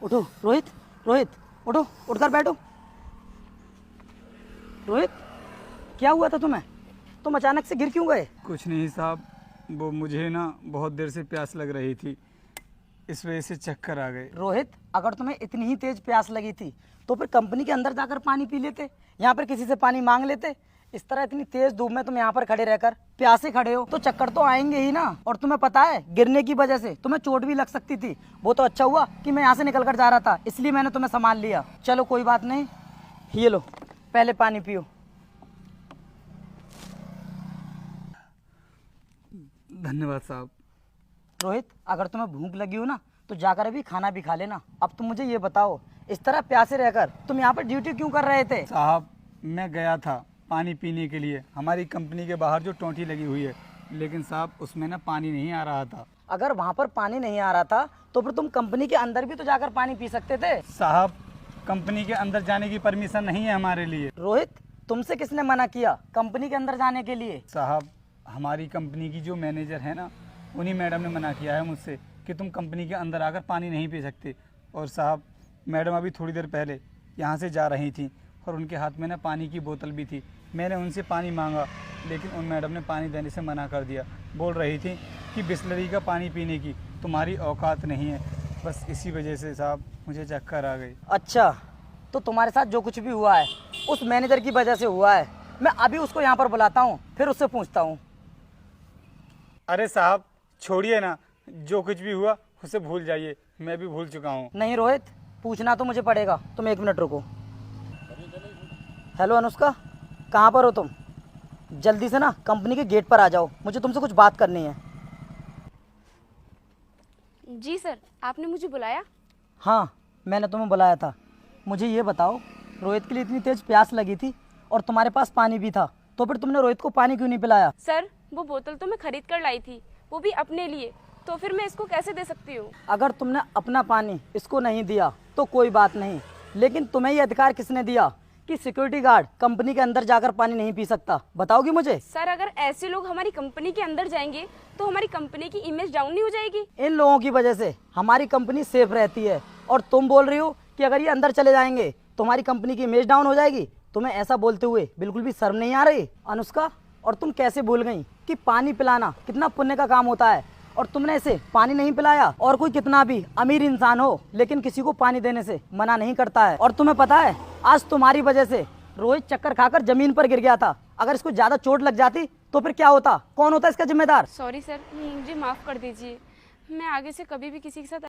उठो रोहित, रोहित उठो, उठकर बैठो। रोहित, क्या हुआ था तुम्हें? तुम अचानक से गिर क्यों गए? कुछ नहीं साहब, वो मुझे ना बहुत देर से प्यास लग रही थी, इस वजह से चक्कर आ गए। रोहित, अगर तुम्हें इतनी ही तेज प्यास लगी थी तो फिर कंपनी के अंदर जाकर पानी पी लेते, यहाँ पर किसी से पानी मांग लेते। इस तरह इतनी तेज धूप में तुम यहाँ पर खड़े रहकर प्यासे खड़े हो तो चक्कर तो आएंगे ही ना। और तुम्हें पता है गिरने की वजह से तुम्हें चोट भी लग सकती थी। वो तो अच्छा हुआ कि मैं यहाँ से निकल कर जा रहा था, इसलिए मैंने तुम्हें संभाल लिया। चलो कोई बात नहीं, ये लो पहले पानी पियो। धन्यवाद साहब। रोहित, अगर तुम्हें भूख लगी हो ना तो जाकर अभी खाना भी खा लेना। अब तुम मुझे ये बताओ, इस तरह प्यासे रहकर तुम यहाँ पर ड्यूटी क्यों कर रहे थे? साहब, मैं गया था पानी पीने के लिए हमारी कंपनी के बाहर जो टोंटी लगी हुई है, लेकिन साहब उसमें ना पानी नहीं आ रहा था। अगर वहाँ पर पानी नहीं आ रहा था तो फिर तुम कंपनी के अंदर भी तो जाकर पानी पी सकते थे। साहब, कंपनी के अंदर जाने की परमिशन नहीं है हमारे लिए। रोहित, तुमसे किसने मना किया कंपनी के अंदर जाने के लिए? साहब, हमारी कंपनी की जो मैनेजर है ना, उन्हीं मैडम ने मना किया है मुझसे कि तुम कंपनी के अंदर आकर पानी नहीं पी सकते। और साहब, मैडम अभी थोड़ी देर पहले यहाँ से जा रही थी और उनके हाथ में ना पानी की बोतल भी थी। मैंने उनसे पानी मांगा, लेकिन उन मैडम ने पानी देने से मना कर दिया। बोल रही थी कि बिस्लरी का पानी पीने की तुम्हारी औकात नहीं है। बस इसी वजह से साहब मुझे चक्कर आ गई। अच्छा, तो तुम्हारे साथ जो कुछ भी हुआ है उस मैनेजर की वजह से हुआ है। मैं अभी उसको यहाँ पर बुलाता हूँ, फिर उससे पूछता हूँ। अरे साहब, छोड़िए ना, जो कुछ भी हुआ उसे भूल जाइए, मैं भी भूल चुका हूँ। नहीं रोहित, पूछना तो मुझे पड़ेगा। तुम 1 मिनट रुको। हेलो अनुष्का, कहाँ पर हो तुम? जल्दी से ना कंपनी के गेट पर आ जाओ, मुझे तुमसे कुछ बात करनी है। जी सर, आपने मुझे बुलाया? हाँ, मैंने तुम्हें बुलाया था। मुझे ये बताओ, रोहित के लिए इतनी तेज प्यास लगी थी और तुम्हारे पास पानी भी था, तो फिर तुमने रोहित को पानी क्यों नहीं पिलाया? सर, वो बोतल तो मैं खरीद कर लाई थी, वो भी अपने लिए, तो फिर मैं इसको कैसे दे सकती हूँ? अगर तुमने अपना पानी इसको नहीं दिया तो कोई बात नहीं, लेकिन तुम्हें ये अधिकार किसने दिया कि सिक्योरिटी गार्ड कंपनी के अंदर जाकर पानी नहीं पी सकता? बताओगी मुझे? सर, अगर ऐसे लोग हमारी कंपनी के अंदर जाएंगे तो हमारी कंपनी की इमेज डाउन नहीं हो जाएगी? इन लोगों की वजह से हमारी कंपनी सेफ रहती है और तुम बोल रही हो कि अगर ये अंदर चले जाएंगे तो हमारी कंपनी की इमेज डाउन हो जाएगी। तुम्हें ऐसा बोलते हुए बिल्कुल भी शर्म नहीं आ रही? अनुष्का, और तुम कैसे भूल गई कि पानी पिलाना कितना पुण्य का काम होता है और तुमने इसे पानी नहीं पिलाया? और कोई कितना भी अमीर इंसान हो लेकिन किसी को पानी देने से मना नहीं करता है। और तुम्हें पता है, आज तुम्हारी वजह से रोहित चक्कर खाकर जमीन पर गिर गया था। अगर इसको ज्यादा चोट लग जाती तो फिर क्या होता? कौन होता इसका जिम्मेदार? सॉरी सर, मुझे माफ़ कर दीजिए। मैं आगे से कभी भी किसी के साथ